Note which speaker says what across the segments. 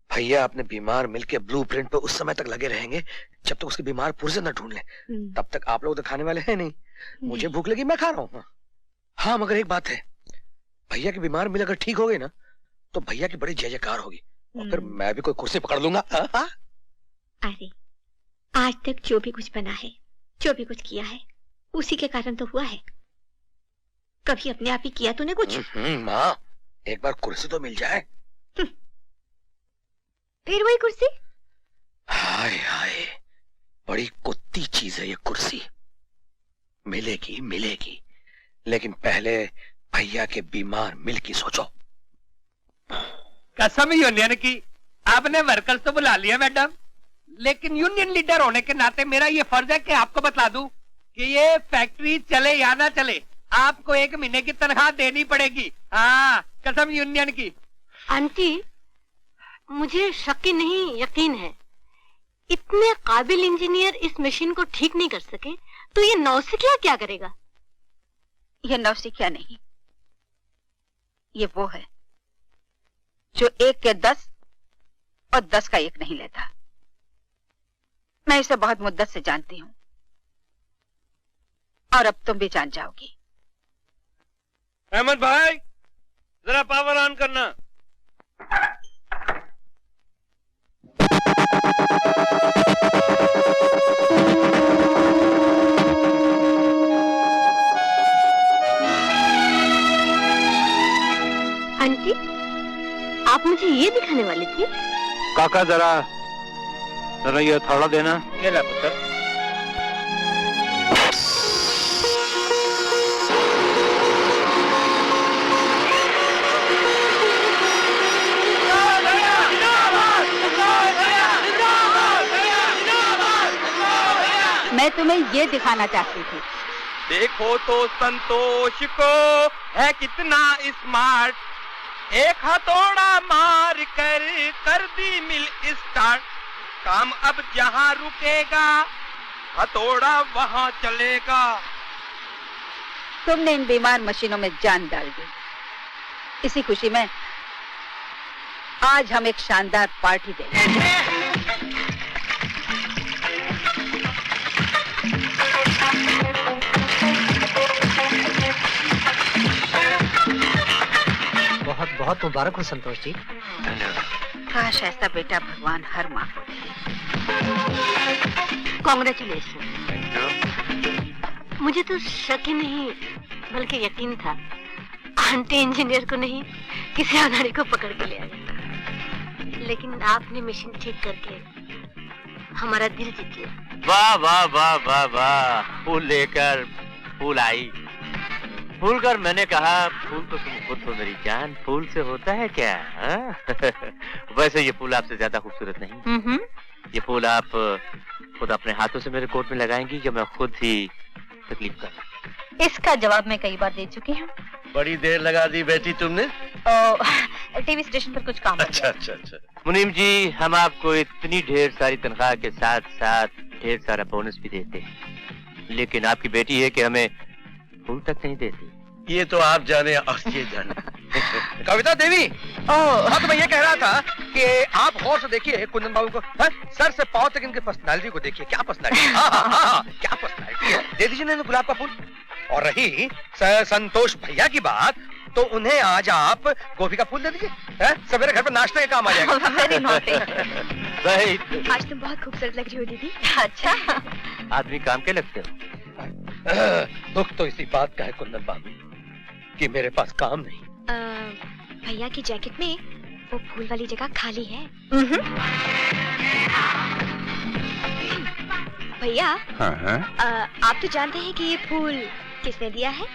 Speaker 1: भैया अपने बीमार मिलके ब्लूप्रिंट पे उस समय तक लगे रहेंगे जब तक उसके बीमार पुर्जे न ढूंढ ले। तब तक आप लोग तो खाने वाले हैं नहीं। मुझे भूख लगी, मैं खा रहा हूँ। हाँ मगर एक बात है, भैया की बीमार मिल अगर ठीक हो गई ना तो भैया की बड़ी जय जयकार होगी और फिर मैं भी कोई कुर्सी पकड़ लूंगा।
Speaker 2: अरे आज तक जो भी कुछ बना है, जो भी कुछ किया है, उसी के कारण तो हुआ है। कभी अपने आप ही किया तूने कुछ?
Speaker 1: माँ एक बार कुर्सी तो मिल जाए।
Speaker 2: फिर वही कुर्सी?
Speaker 1: हाय हाय, बड़ी कुत्ती चीज है ये कुर्सी। मिलेगी मिलेगी, लेकिन पहले भैया के बीमार मिल की सोचो।
Speaker 3: कसम यूनियन की, आपने वर्कर्स तो बुला लिया मैडम, लेकिन यूनियन लीडर होने के नाते मेरा ये फर्ज है कि आपको बता दूं कि ये फैक्ट्री चले या ना चले, आपको 1 महीने की तनख्वाह देनी पड़ेगी। हाँ कसम यूनियन की।
Speaker 2: आंटी मुझे शक ही नहीं यकीन है, इतने काबिल इंजीनियर इस मशीन को ठीक नहीं कर सके तो ये नौसिखिया क्या करेगा?
Speaker 4: ये नौसिखिया नहीं, ये वो है जो 1 के 10 और 10 का 1 नहीं लेता। मैं इसे बहुत मुद्दत से जानती हूं और अब तुम भी जान जाओगी।
Speaker 3: अहमद भाई जरा पावर ऑन करना।
Speaker 2: आंटी आप मुझे ये दिखाने वाली थी?
Speaker 5: काका जरा ये थोड़ा देना।
Speaker 3: ये ला पुत्र।
Speaker 4: मैं तुम्हें ये दिखाना चाहती थी।
Speaker 3: देखो तो संतोष को है कितना स्मार्ट, एक हथौड़ा मार कर दी मिल स्टार्ट। काम अब जहां रुकेगा हथौड़ा वहां चलेगा।
Speaker 4: तुमने इन बीमार मशीनों में जान डाल दी। इसी खुशी में आज हम एक शानदार पार्टी देंगे।
Speaker 6: बहुत बहुत मुबारक हो संतोष जी।
Speaker 4: काश ऐसा बेटा भगवान हर माँ को दे।
Speaker 2: कांग्रेचुलेशन। मुझे तो शक ही नहीं बल्कि यकीन था आंटी इंजीनियर को नहीं किसी अनाड़ी को पकड़ के ले आए, लेकिन आपने मशीन ठीक करके हमारा दिल जीत लिया।
Speaker 5: वाह वाह वाह वाह वाह, फूल लेकर फूल आई। फूल कर मैंने कहा फूल तो तुम खुद हो मेरी जान, फूल से होता है क्या? वैसे ये फूल आपसे ज्यादा खूबसूरत नहीं। ये फूल आप खुद अपने हाथों से मेरे कोट में लगाएंगी या मैं खुद ही तकलीफ कर?
Speaker 4: इसका जवाब मैं कई बार दे चुकी हूँ।
Speaker 7: बड़ी देर लगा दी बेटी तुमने।
Speaker 4: टीवी स्टेशन पर कुछ काम।
Speaker 7: अच्छा अच्छा अच्छा।
Speaker 5: मुनीम जी, हम आपको इतनी ढेर सारी तनख्वाह के साथ साथ ढेर सारा बोनस भी देते हैं, लेकिन आपकी बेटी है कि हमें फूल तक नहीं देती।
Speaker 7: ये तो आप जाने और ये जाने।
Speaker 1: कविता देवी, हाँ तो मैं ये कह रहा था कि आप गौर से देखिए कुंदन बाबू को, है? सर से पांव तक इनके पर्सनालिटी को देखिए, क्या पर्सनालिटी। हाँ, क्या पर्सनालिटी है। दे दीजिए ना गुलाब का फूल। और रही संतोष भैया की बात, तो उन्हें आज आप गोभी का फूल दे दीजिए, सवेरे घर पर नाश्ते का काम आ जाएगा।
Speaker 2: आज तुम बहुत खूबसूरत लग रही हो दीदी।
Speaker 4: अच्छा,
Speaker 5: आदमी काम के लगते हो।
Speaker 1: दुख तो इसी बात का है कुंदन बाबू कि मेरे पास काम नहीं।
Speaker 2: भैया की जैकेट में वो फूल वाली जगह खाली है। भैया, आप तो जानते हैं कि ये फूल किसने दिया है?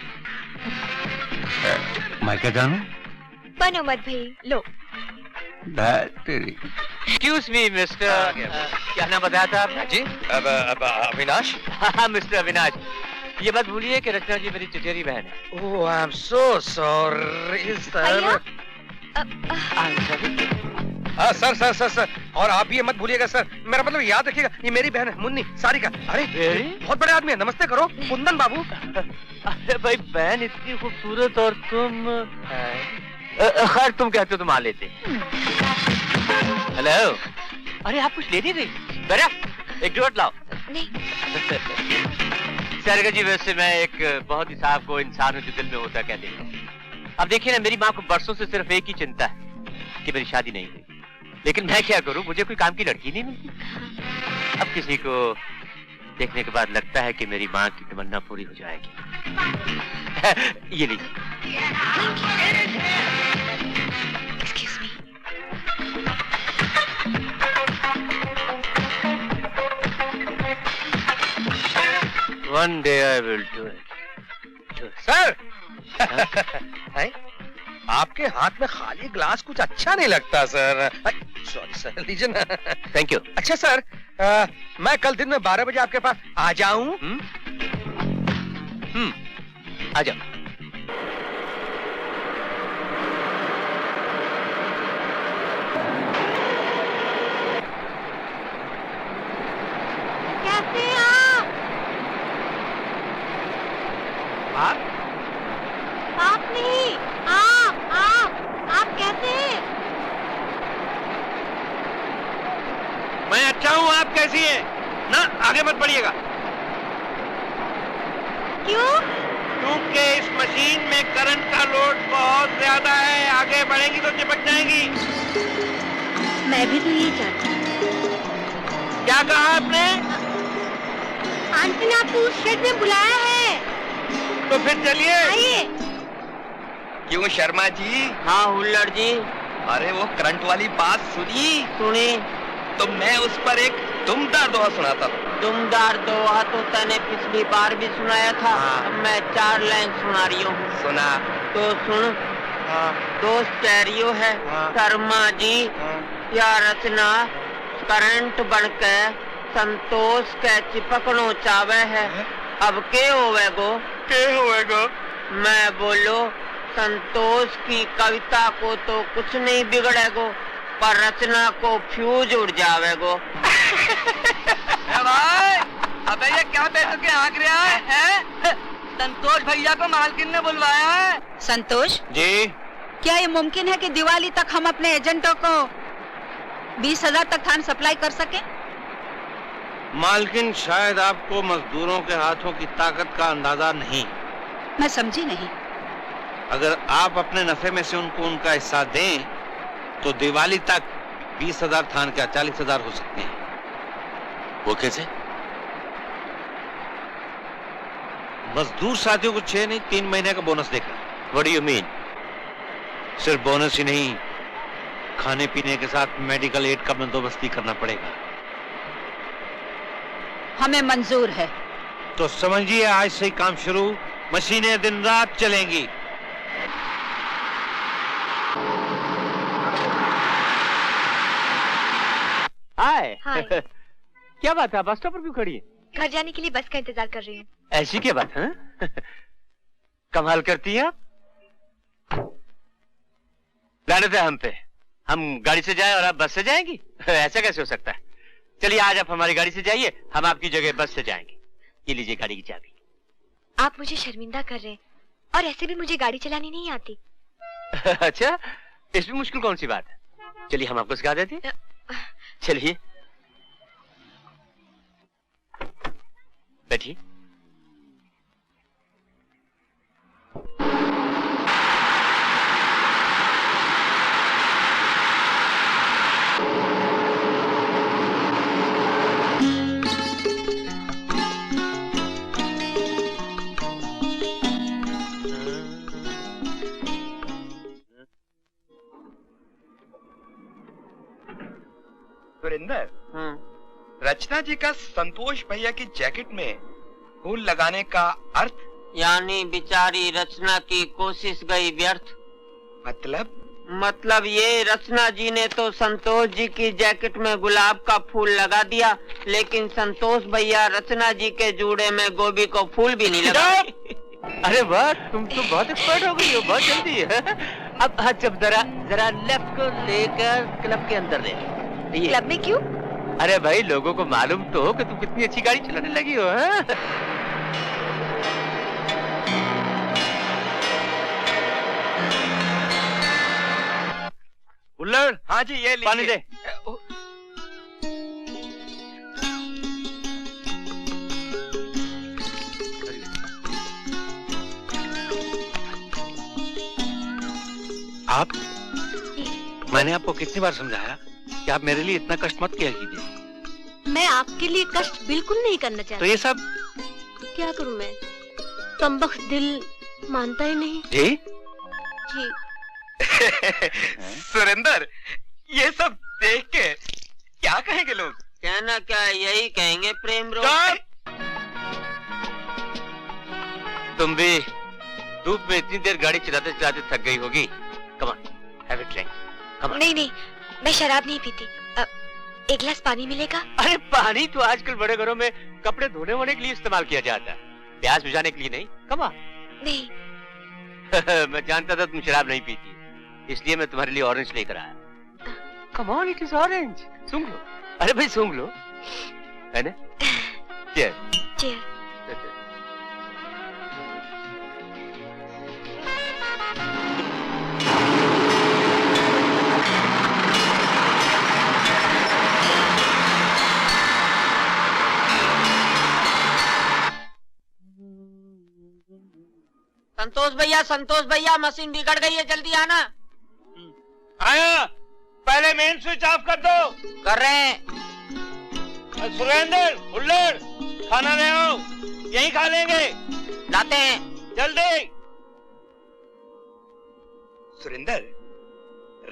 Speaker 5: मैं क्या जानूं?
Speaker 2: बनो मत भाई, लो।
Speaker 5: एक्सक्यूज मी मिस्टर, क्या नाम बताया था आपने?
Speaker 1: जी अविनाश।
Speaker 5: हाँ मिस्टर अविनाश, ये बात भूलिए कि रचना जी मेरी चचेरी बहन है।
Speaker 1: Oh I am so sorry sir. Sir sir sir sir, और आप ये मत भूलिएगा सर, मेरा मतलब याद रखिएगा, ये मेरी बहन है मुन्नी सारिका। अरे बहुत बड़े आदमी है, नमस्ते करो कुंदन बाबू।
Speaker 5: अरे भाई बहन इतनी खूबसूरत और तुम खैर तुम कहते हो तो मान लेते। हेलो, अरे आप कुछ ले नहीं रही? बेरा, एक ड्यूट लाओ।
Speaker 2: नहीं।
Speaker 5: सरगा जी, वैसे मैं एक बहुत ही साहब को इंसान जो दिल में होता है कह देता हूँ। अब देखिए ना, मेरी माँ को बरसों से सिर्फ एक ही चिंता है कि मेरी शादी नहीं हुई, लेकिन मैं क्या करूँ, मुझे कोई काम की लड़की नहीं मिलती। अब किसी को देखने के बाद लगता है कि मेरी माँ की तमन्ना पूरी हो जाएगी। ये लीजिए।
Speaker 2: Excuse me.
Speaker 5: One day I will do it.
Speaker 1: Sir हैं? आपके हाथ में खाली ग्लास कुछ अच्छा नहीं लगता सर। सॉरी सर, लीजिए ना।
Speaker 5: Thank you.
Speaker 1: अच्छा सर, मैं कल दिन में 12 बजे आपके पास आ जाऊं?
Speaker 5: आ जाओ।
Speaker 2: कैसे आप? आप नहीं, आप कैसे?
Speaker 7: मैं अच्छा हूँ, आप कैसी हैं? ना आगे मत बढ़िएगा,
Speaker 2: क्यों?
Speaker 7: क्योंकि इस मशीन में करंट का लोड बहुत ज्यादा है। आगे बढ़ेंगी तो चिपक जाएंगी।
Speaker 2: मैं भी तो यही चाहती हूँ।
Speaker 7: क्या कहा आपने?
Speaker 2: आंटी ने आपको उस शेड में बुलाया है।
Speaker 7: तो फिर चलिए।
Speaker 2: आइए।
Speaker 1: क्यों शर्मा जी?
Speaker 5: हाँ हुल्लड़ जी,
Speaker 1: अरे वो करंट वाली बात सुनी?
Speaker 5: सुनी।
Speaker 1: तो मैं उस पर एक दुमदार दोहा सुनाता हूँ।
Speaker 5: दुमदार दोहा तो तने पिछली बार भी सुनाया था। अब मैं 4 लाइन सुना रही हूँ।
Speaker 1: सुना।
Speaker 5: तो सुन। दोस्त कैरियो है शर्मा जी, या रचना करंट बनके संतोष के चिपकनो चावे है। अब के होवेगो? मैं बोलो, संतोष की कविता को तो कुछ नहीं बिगड़ेगो, पर रचना को फ्यूज उड़ जावेगो।
Speaker 1: भाई, अबे ये क्या बैठ के आग रहा है? संतोष भैया को मालकिन ने बुलवाया है।
Speaker 4: संतोष
Speaker 7: जी,
Speaker 4: क्या ये मुमकिन है कि दिवाली तक हम अपने एजेंटों को 20,000 तक धान सप्लाई कर सके?
Speaker 7: मालकिन शायद आपको मजदूरों के हाथों की ताकत का अंदाजा नहीं।
Speaker 4: मैं समझी नहीं।
Speaker 7: अगर आप अपने नफे में से उनको उनका हिस्सा दें तो दिवाली तक 20,000 थान क्या 40,000 हो सकते हैं। वो कैसे? मजदूर साथियों को 6 नहीं 3 महीने का बोनस देगा।
Speaker 5: What do you mean?
Speaker 7: सिर्फ बोनस ही नहीं, खाने पीने के साथ मेडिकल एड का बंदोबस्त भी करना पड़ेगा।
Speaker 4: हमें मंजूर है।
Speaker 7: तो समझिए, आज से ही काम शुरू। मशीनें दिन रात चलेंगी।
Speaker 5: हाय।
Speaker 2: हाय।
Speaker 5: क्या बात है, बस स्टॉप पर क्यों खड़ी है?
Speaker 2: घर जाने के लिए बस का इंतजार कर रही हूँ।
Speaker 5: ऐसी क्या बात है? कमाल करती है आप। लानत है हम पे, हम गाड़ी से जाए और आप बस से जाएंगी? ऐसा कैसे हो सकता है? चलिए आज आप हमारी गाड़ी से जाइए, हम आपकी जगह बस से जाएंगे। ये लीजिए गाड़ी की चाबी।
Speaker 2: आप मुझे शर्मिंदा कर रहे हैं, और ऐसे भी मुझे गाड़ी चलानी नहीं आती।
Speaker 5: अच्छा, इसमें मुश्किल कौन सी बात है? चलिए हम आपको सिखा देते हैं। चलिए बैठिए।
Speaker 1: सुरेंद्र, रचना जी का संतोष भैया की जैकेट में फूल लगाने का अर्थ?
Speaker 5: यानी बेचारी रचना की कोशिश गई व्यर्थ। मतलब ये, रचना जी ने तो संतोष जी की जैकेट में गुलाब का फूल लगा दिया, लेकिन संतोष भैया रचना जी के जूड़े में गोभी को फूल भी नहीं लगा। अरे वाह, तुम तो बहुत एक्सपर्ट हो गई हो, बहुत जल्दी। अब हाँ, जब जरा लेफ्ट को लेकर क्लब के अंदर ले।
Speaker 2: क्लब में क्यों?
Speaker 5: अरे भाई, लोगों को मालूम तो हो कि तुम कितनी अच्छी गाड़ी चलाने लगी हो।
Speaker 7: हुल्लड़,
Speaker 1: हाँ जी ये लीजिए।
Speaker 7: पानी दे। आप, मैंने आपको कितनी बार समझाया कि आप मेरे लिए इतना कष्ट मत किया कीजिए।
Speaker 2: मैं आपके लिए कष्ट बिल्कुल नहीं करना
Speaker 7: तो
Speaker 2: चाहती।
Speaker 7: ये सब
Speaker 2: क्या करूं मैं, कमबख्त दिल मानता ही नहीं।
Speaker 7: जी
Speaker 2: जी
Speaker 1: सुरेंद्र, ये सब देख के क्या कहेंगे लोग?
Speaker 5: कहना क्या, यही कहेंगे प्रेम रोग। तुम भी धूप में इतनी देर गाड़ी चलाते चलाते थक गई होगी। Come on, have a drink. Come on.
Speaker 2: नहीं, मैं शराब नहीं पीती। एक गिलास पानी मिलेगा?
Speaker 5: अरे पानी तो आजकल बड़े घरों में कपड़े धोने वोने के लिए इस्तेमाल किया जाता है, प्यास बुझाने के लिए नहीं। Come on.
Speaker 2: नहीं।
Speaker 5: मैं जानता था तुम शराब नहीं पीती, इसलिए मैं तुम्हारे लिए ऑरेंज लेकर आया। Come on, it is orange. सूंघ लो। अरे भाई सूंघ लो, है ना?
Speaker 2: चेयर।
Speaker 8: संतोष भैया मशीन बिगड़ गई है, जल्दी आना।
Speaker 7: आया, पहले मेन स्विच ऑफ कर दो।
Speaker 8: कर रहे हैं।
Speaker 7: सुरेंद्र, हुल्लड़, खाना ले आओ, यहीं खा लेंगे।
Speaker 8: लाते हैं।
Speaker 7: जल्दी।
Speaker 1: सुरेंद्र,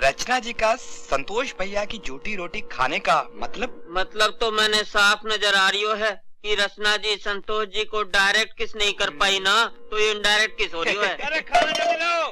Speaker 1: रचना जी का संतोष भैया की जूठी रोटी खाने का
Speaker 8: मतलब तो मैंने साफ नजर आ रही है कि रचना जी संतोष जी को डायरेक्ट किस नहीं कर पाई ना, तो ये इनडायरेक्ट किस हो रही है।
Speaker 7: अरे खाना जल्दी लाओ।